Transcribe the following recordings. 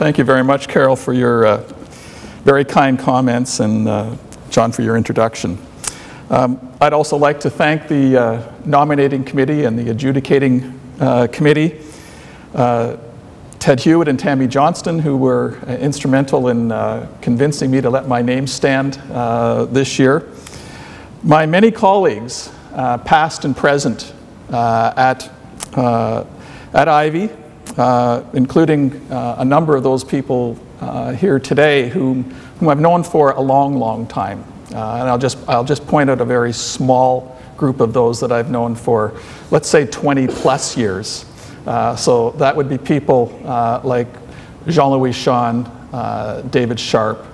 thank you very much, Carol, for your very kind comments, and John, for your introduction. I'd also like to thank the nominating committee and the adjudicating committee, Ted Hewitt and Tammy Johnston, who were instrumental in convincing me to let my name stand this year. My many colleagues, past and present, at Ivey, including a number of those people here today whom I've known for a long, long time. And I'll just point out a very small group of those that I've known for, let's say, 20 plus years. So that would be people like Jean-Louis Sean, David Sharp,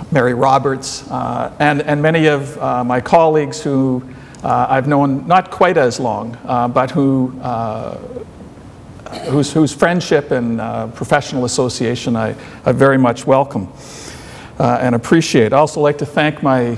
Mary Roberts, and many of my colleagues who I've known not quite as long, but whose friendship and professional association I very much welcome and appreciate. I also like to thank my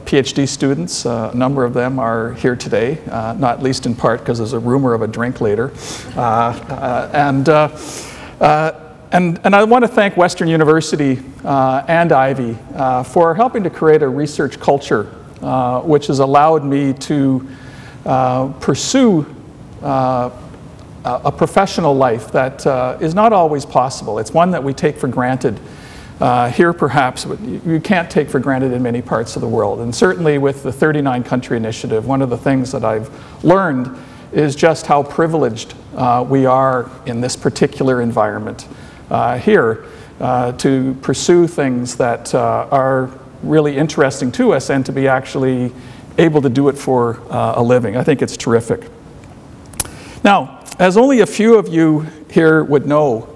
PhD students. A number of them are here today, not least in part because there's a rumor of a drink later. And I want to thank Western University and Ivey for helping to create a research culture which has allowed me to pursue a professional life that is not always possible. It's one that we take for granted here, perhaps, but you can't take for granted in many parts of the world. And certainly with the 39 Country Initiative, one of the things that I've learned is just how privileged we are in this particular environment here to pursue things that are really interesting to us and to be actually able to do it for a living. I think it's terrific. Now, as only a few of you here would know,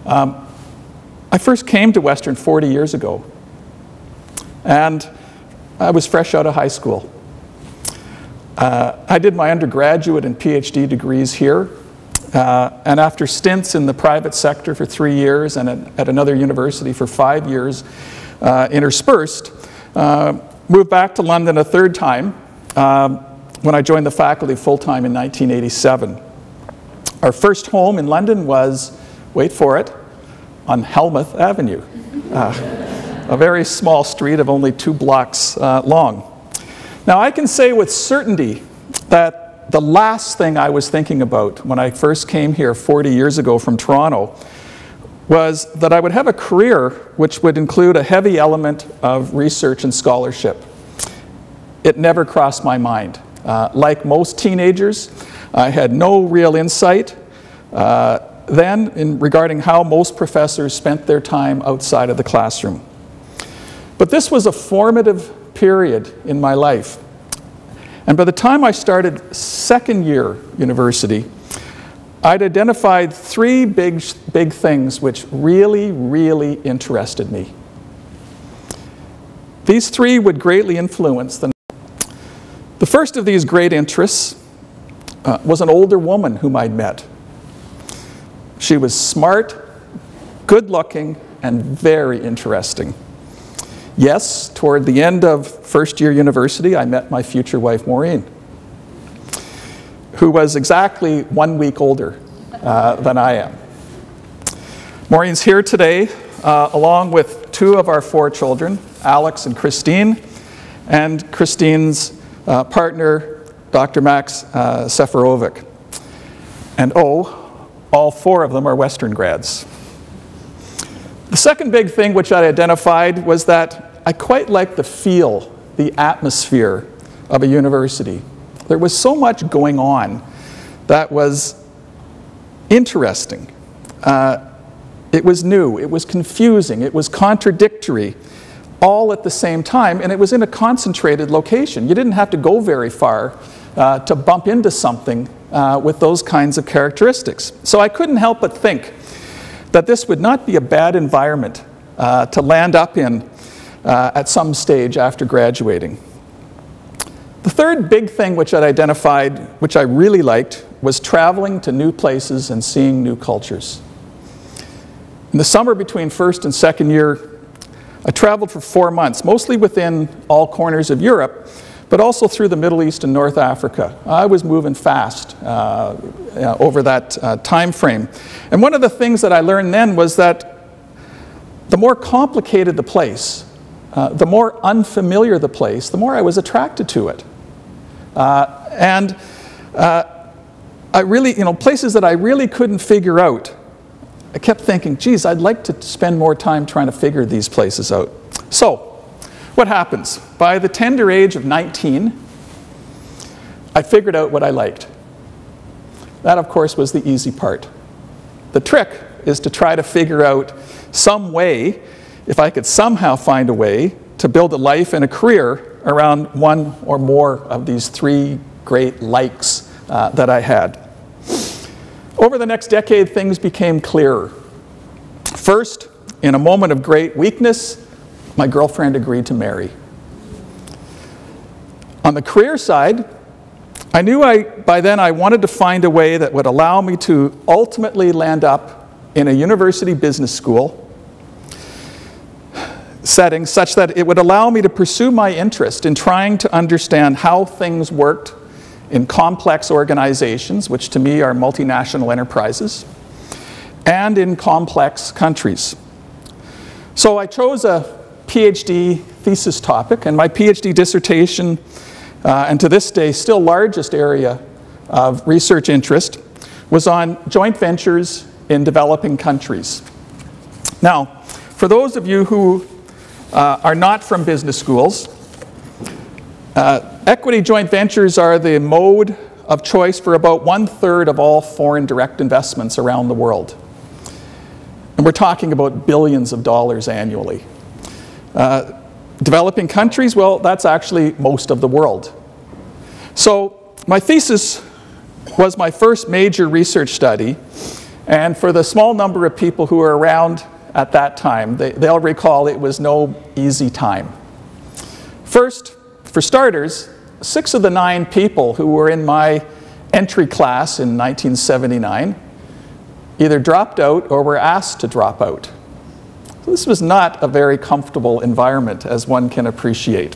I first came to Western 40 years ago, and I was fresh out of high school. I did my undergraduate and PhD degrees here, and after stints in the private sector for 3 years and at another university for 5 years interspersed, moved back to London a third time when I joined the faculty full-time in 1987. Our first home in London was, wait for it, on Hellmuth Avenue, a very small street of only 2 blocks long. Now, I can say with certainty that the last thing I was thinking about when I first came here 40 years ago from Toronto was that I would have a career which would include a heavy element of research and scholarship. It never crossed my mind. Like most teenagers, I had no real insight then regarding how most professors spent their time outside of the classroom. But this was a formative period in my life. And by the time I started second year university, I'd identified 3 big things which really, really interested me. These 3 would greatly influence the first of these great interests was an older woman whom I'd met. She was smart, good-looking, and very interesting. Yes, toward the end of first year university, I met my future wife, Maureen, who was exactly 1 week older than I am. Maureen's here today, along with 2 of our 4 children, Alex and Christine, and Christine's partner, Dr. Max Seferovic. And all 4 of them are Western grads. The second big thing which I identified was that I quite liked the feel, the atmosphere of a university. There was so much going on that was interesting. It was new, it was confusing, it was contradictory, all at the same time, and it was in a concentrated location. You didn't have to go very far to bump into something with those kinds of characteristics. So I couldn't help but think that this would not be a bad environment to land up in at some stage after graduating. The third big thing which I'd identified, which I really liked, was traveling to new places and seeing new cultures. In the summer between first and second year, I traveled for 4 months, mostly within all corners of Europe, but also through the Middle East and North Africa. I was moving fast over that time frame. And one of the things that I learned then was that the more complicated the place, the more unfamiliar the place, the more I was attracted to it. I really, places that I really couldn't figure out, I kept thinking, geez, I'd like to spend more time trying to figure these places out. So, what happens? By the tender age of 19, I figured out what I liked. That, of course, was the easy part. The trick is to try to figure out some way, if I could somehow find a way, to build a life and a career around one or more of these three great likes that I had. Over the next decade, things became clearer. First, in a moment of great weakness, my girlfriend agreed to marry. On the career side, I knew by then I wanted to find a way that would allow me to ultimately land up in a university business school setting such that it would allow me to pursue my interest in trying to understand how things worked in complex organizations, which to me are multinational enterprises, and in complex countries. So I chose a PhD thesis topic, and my PhD dissertation, and to this day still largest area of research interest, was on joint ventures in developing countries. Now, for those of you who are not from business schools, equity joint ventures are the mode of choice for about 1/3 of all foreign direct investments around the world. And we're talking about billions of dollars annually. Developing countries, well, that's actually most of the world. So my thesis was my first major research study, and for the small number of people who were around at that time, they'll recall it was no easy time. First, for starters, 6 of the 9 people who were in my entry class in 1979 either dropped out or were asked to drop out. This was not a very comfortable environment, as one can appreciate.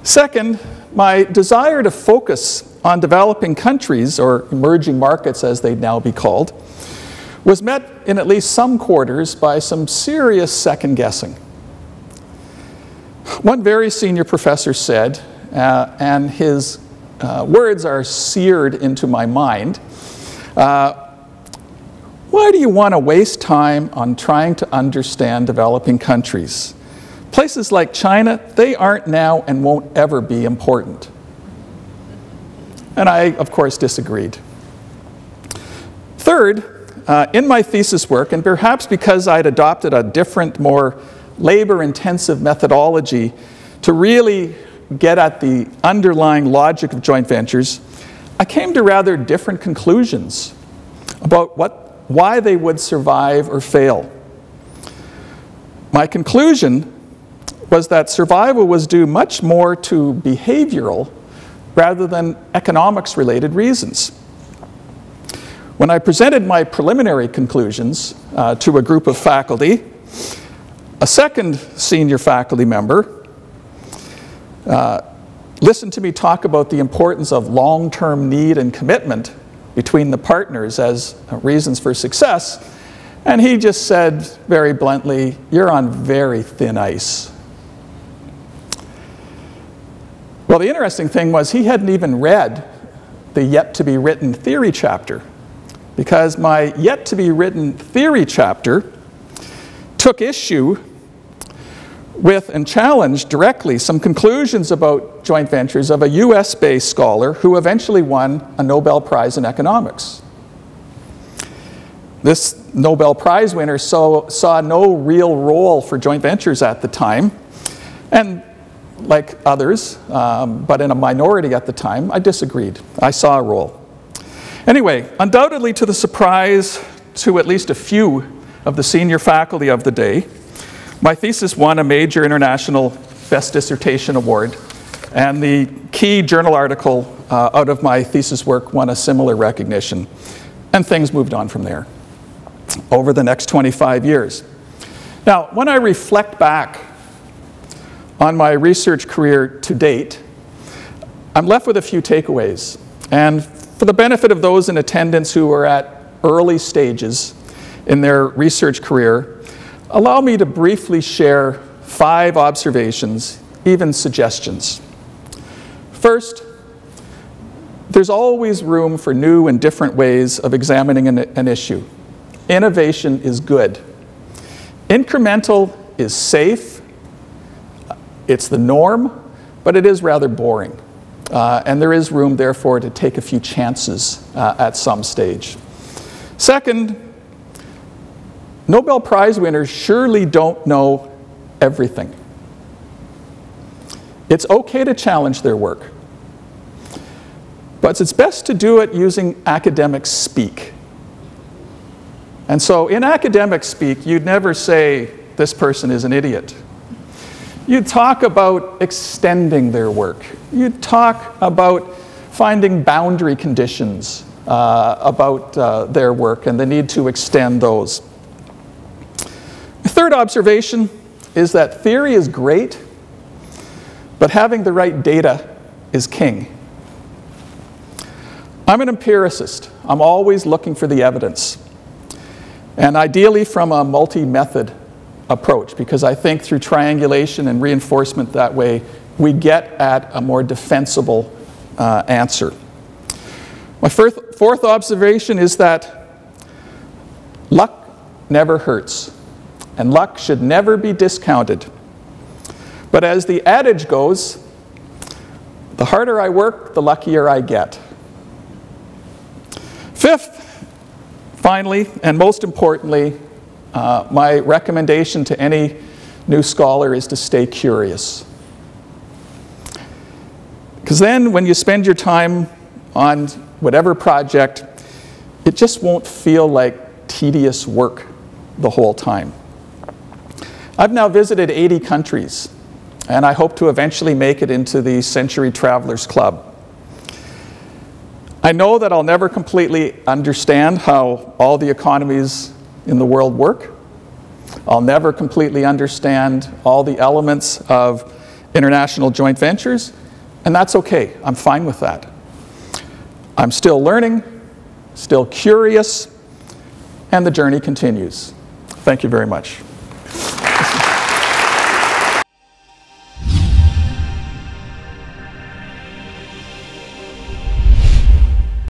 Second, my desire to focus on developing countries, or emerging markets as they'd now be called, was met in at least some quarters by some serious second guessing. One very senior professor said, and his words are seared into my mind, why do you want to waste time on trying to understand developing countries? Places like China, they aren't now and won't ever be important. And I, of course, disagreed. Third, in my thesis work, and perhaps because I'd adopted a different, more labor-intensive methodology to really get at the underlying logic of joint ventures, I came to rather different conclusions about why they would survive or fail. My conclusion was that survival was due much more to behavioral rather than economics-related reasons. When I presented my preliminary conclusions to a group of faculty, a second senior faculty member listened to me talk about the importance of long-term need and commitment between the partners as reasons for success, and he just said very bluntly, "You're on very thin ice." Well, the interesting thing was he hadn't even read the yet-to-be-written theory chapter, because my yet-to-be-written theory chapter took issue with and challenged directly some conclusions about joint ventures of a US-based scholar who eventually won a Nobel Prize in economics. This Nobel Prize winner saw no real role for joint ventures at the time, and like others, but in a minority at the time, I disagreed. I saw a role. Anyway, undoubtedly to the surprise to at least a few of the senior faculty of the day, my thesis won a major international Best Dissertation Award, and the key journal article out of my thesis work won a similar recognition, and things moved on from there over the next 25 years. Now, when I reflect back on my research career to date, I'm left with a few takeaways. And for the benefit of those in attendance who are at early stages in their research career, allow me to briefly share 5 observations, even suggestions. First, there's always room for new and different ways of examining an issue. Innovation is good. Incremental is safe, it's the norm, but it is rather boring. And there is room, therefore, to take a few chances at some stage. Second, Nobel Prize winners surely don't know everything. It's okay to challenge their work, but it's best to do it using academic speak. And so in academic speak, you'd never say, this person is an idiot. You'd talk about extending their work. You'd talk about finding boundary conditions about their work and the need to extend those. The third observation is that theory is great, but having the right data is king. I'm an empiricist. I'm always looking for the evidence. And ideally from a multi-method approach, because I think through triangulation and reinforcement that way, we get at a more defensible answer. My fourth observation is that luck never hurts, and luck should never be discounted. But as the adage goes, the harder I work, the luckier I get. Fifth, finally, and most importantly, my recommendation to any new scholar is to stay curious. Because then when you spend your time on whatever project, it just won't feel like tedious work the whole time. I've now visited 80 countries, and I hope to eventually make it into the Century Travelers Club. I know that I'll never completely understand how all the economies in the world work. I'll never completely understand all the elements of international joint ventures, and that's okay. I'm fine with that. I'm still learning, still curious, and the journey continues. Thank you very much.